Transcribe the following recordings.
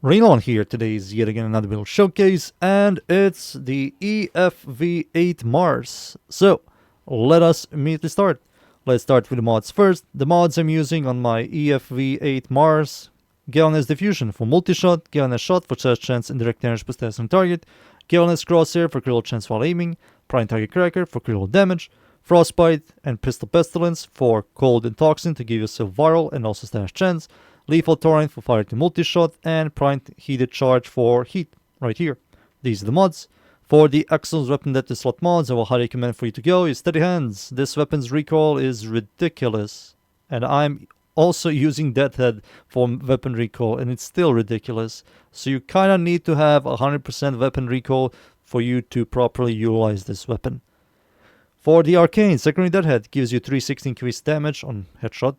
Rainollon here. Today is yet again another build showcase, and it's the EFV-8 Mars. So, let us immediately start. Let's start with the mods first. The mods I'm using on my EFV-8 Mars: Galvanized Diffusion for multi-shot, Galvanized Shot for charge chance and direct damage per stats on target, Galvanized Crosshair for critical chance while aiming, Prime Target Cracker for critical damage, Frostbite and Pistol Pestilence for cold and toxin to give yourself viral and also stash chance, Lethal Torrent for fire to multi-shot, and Prime Heated Charge for heat, right here. These are the mods. For the Excellence Weapon Depth slot mods, I will highly recommend for you to go is Steady Hands. This weapon's recoil is ridiculous, and I'm also using Deathhead for weapon recoil, and it's still ridiculous. So you kinda need to have 100% weapon recoil for you to properly utilize this weapon. For the Arcane, Secondary Deadhead gives you 360 increased damage on headshot,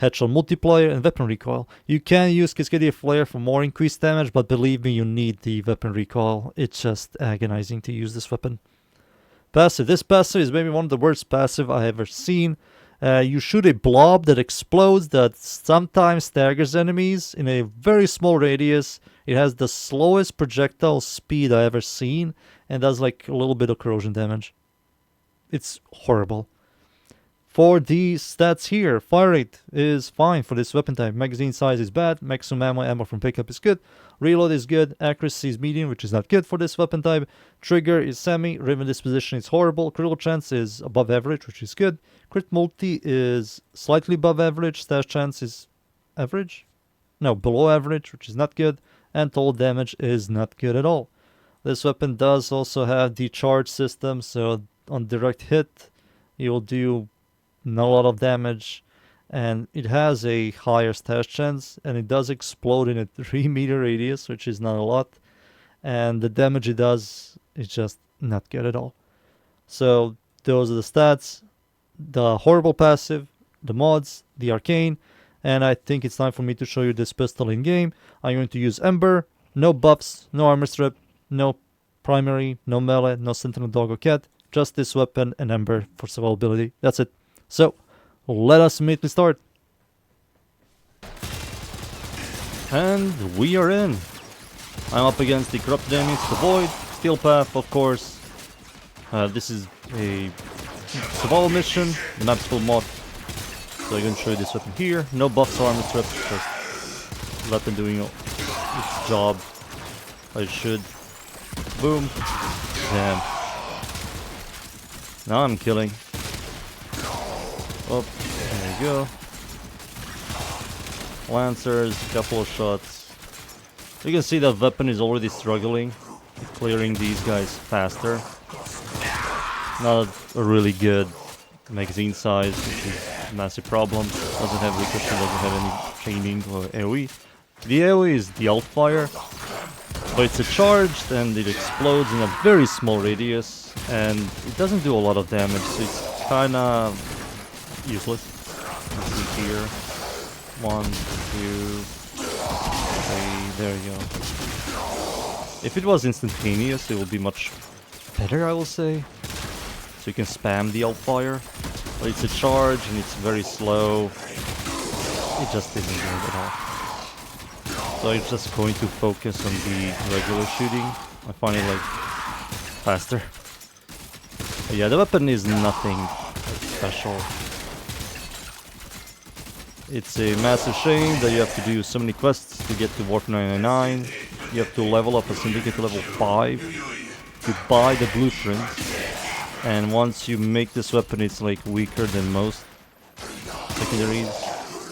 headshot multiplier, and weapon recoil. You can use Cascadia Flare for more increased damage, but believe me, you need the weapon recoil. It's just agonizing to use this weapon. Passive. This passive is maybe one of the worst passive I ever seen. You shoot a blob that explodes that sometimes staggers enemies in a very small radius. It has the slowest projectile speed I ever seen, and does like a little bit of corrosion damage. It's horrible. For the stats here, fire rate is fine for this weapon type. Magazine size is bad. Maximum ammo from pickup is good. Reload is good. Accuracy is medium, which is not good for this weapon type. Trigger is semi. Riven disposition is horrible. Critical chance is above average, which is good. Crit multi is slightly above average. Stash chance is average? No, below average, which is not good. And total damage is not good at all. This weapon does also have the charge system, so on direct hit, you'll do not a lot of damage, and it has a higher stash chance, and it does explode in a 3-meter radius, which is not a lot, and the damage it does is just not good at all. So those are the stats, the horrible passive, the mods, the Arcane, and I think it's time for me to show you this pistol in game. I'm going to use Ember, no buffs, no armor strip, no primary, no melee, no sentinel dog or cat, just this weapon and Ember for survivability. That's it. So, let us immediately start. And we are in. I'm up against the Corrupted Enemies, the Void, Steel Path, of course. This is a survival mission. The map's full mod. So I'm going to show you this weapon here. No buffs or armor strip, just weapon doing its job. I should. Boom. Damn. Now I'm killing. Oh, there we go. Lancers, couple of shots. You can see that weapon is already struggling, clearing these guys faster. Not a really good magazine size, which is a massive problem. Doesn't have ricochet, doesn't have any chaining or AoE. The AoE is the alt fire, but it's a charged and it explodes in a very small radius, and it doesn't do a lot of damage, so it's kinda useless. Let's see here. 1, 2, 3. There you go. If it was instantaneous, it would be much better, I will say. So you can spam the alt fire. But it's a charge and it's very slow. It just isn't good at all. So I'm just going to focus on the regular shooting. I find it like faster. But yeah, the weapon is nothing special. It's a massive shame that you have to do so many quests to get to Warframe 999. You have to level up a syndicate to level 5 to buy the blueprint. And once you make this weapon, it's like weaker than most secondaries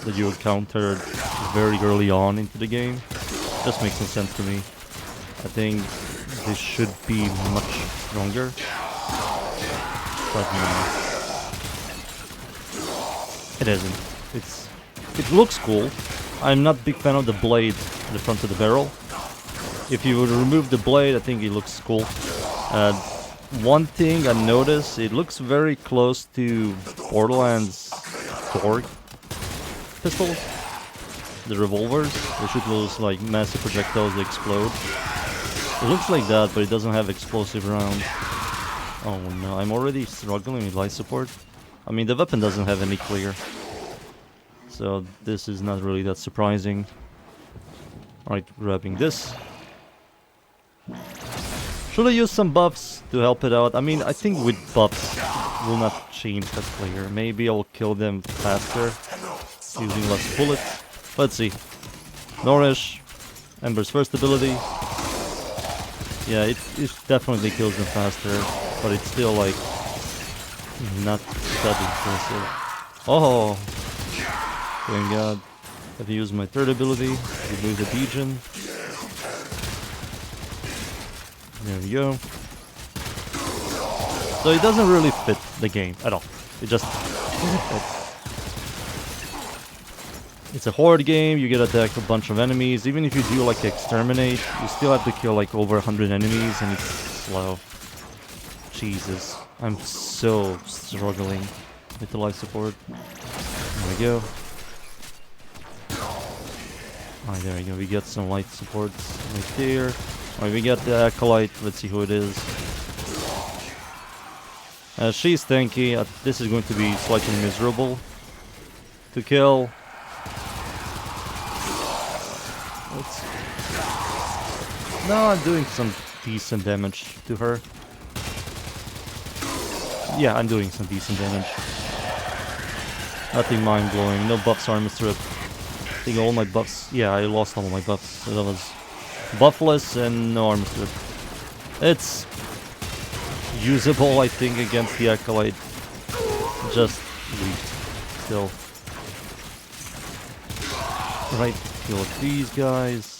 that you encountered very early on into the game. Just makes no sense to me. I think this should be much stronger. But no. It isn't. It looks cool. I'm not a big fan of the blade at the front of the barrel. If you would remove the blade, I think it looks cool. One thing I noticed, it looks very close to Borderlands Torque pistols. The revolvers. They shoot those like massive projectiles that explode. It looks like that, but it doesn't have explosive rounds. Oh no, I'm already struggling with life support. I mean, the weapon doesn't have any clear. So this is not really that surprising. Alright, grabbing this. Should I use some buffs to help it out? I mean, I think with buffs will not change that player. Maybe I'll kill them faster using less bullets. Let's see. Nourish. Ember's first ability. Yeah, it definitely kills them faster, but it's still like not that impressive. Oh! Thank God. Have to use my third ability. Remove the Legion. There we go. So it doesn't really fit the game at all. It just doesn't fit. It's a horde game, you get attacked a bunch of enemies. Even if you do like exterminate, you still have to kill like over 100 enemies and it's slow. Jesus. I'm so struggling with the life support. There we go. Alright, there we go. We get some light supports right there. Alright, we got the Acolyte. Let's see who it is. She's tanky. This is going to be slightly miserable to kill. No, I'm doing some decent damage to her. Yeah, I'm doing some decent damage. Nothing mind-blowing. No buffs, armor strip. I think all my buffs... Yeah, I lost all my buffs. So that was buffless and no armor strip. It's usable, I think, against the Acolyte. Just weak still. Right, kill these guys.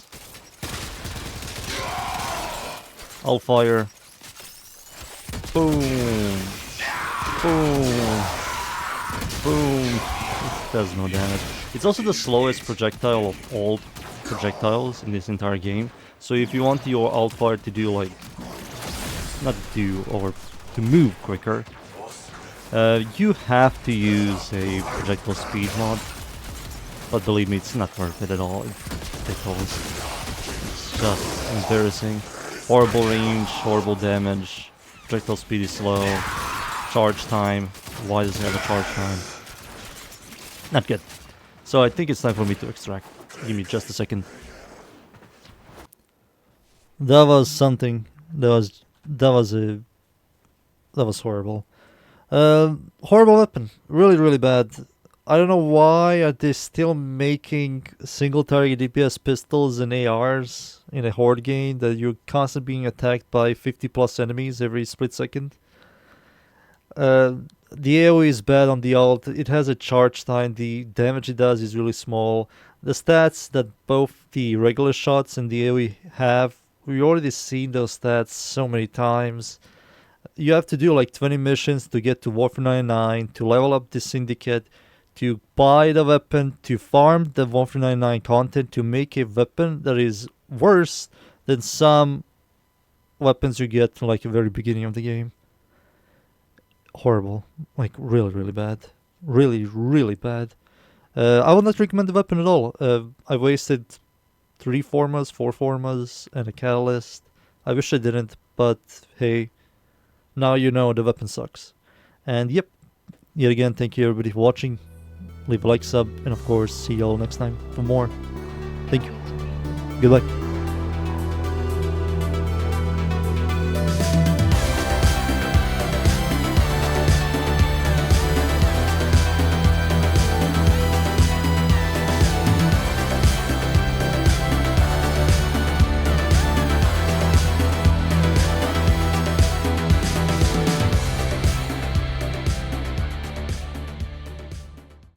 I'll fire. Boom. Boom. Boom. It does no damage. It's also the slowest projectile of all projectiles in this entire game. So if you want your alt fire to do like... Not do, or to move quicker, you have to use a projectile speed mod. But believe me, it's not worth it at all. It's ridiculous. It's just embarrassing. Horrible range, horrible damage. Projectile speed is slow. Charge time. Why does it have a charge time? Not good. So I think it's time for me to extract. Give me just a second. That was something. That was horrible. Horrible weapon. Really, really bad. I don't know why are they still making single target DPS pistols and ARs in a horde game that you're constantly being attacked by 50 plus enemies every split second. The AoE is bad on the ult. It has a charge time. The damage it does is really small. The stats that both the regular shots and the AoE have, we've already seen those stats so many times. You have to do like 20 missions to get to Warframe 99, to level up the Syndicate, to buy the weapon, to farm the Warframe 99 content, to make a weapon that is worse than some weapons you get from like the very beginning of the game. Horrible. Like really, really bad. Really, really bad. I would not recommend the weapon at all. I wasted 3 formas, 4 formas, and a catalyst. I wish I didn't, but hey, now you know the weapon sucks. And yep, yet again, thank you everybody for watching. Leave a like, sub, and of course, see you all next time for more. Thank you. Goodbye.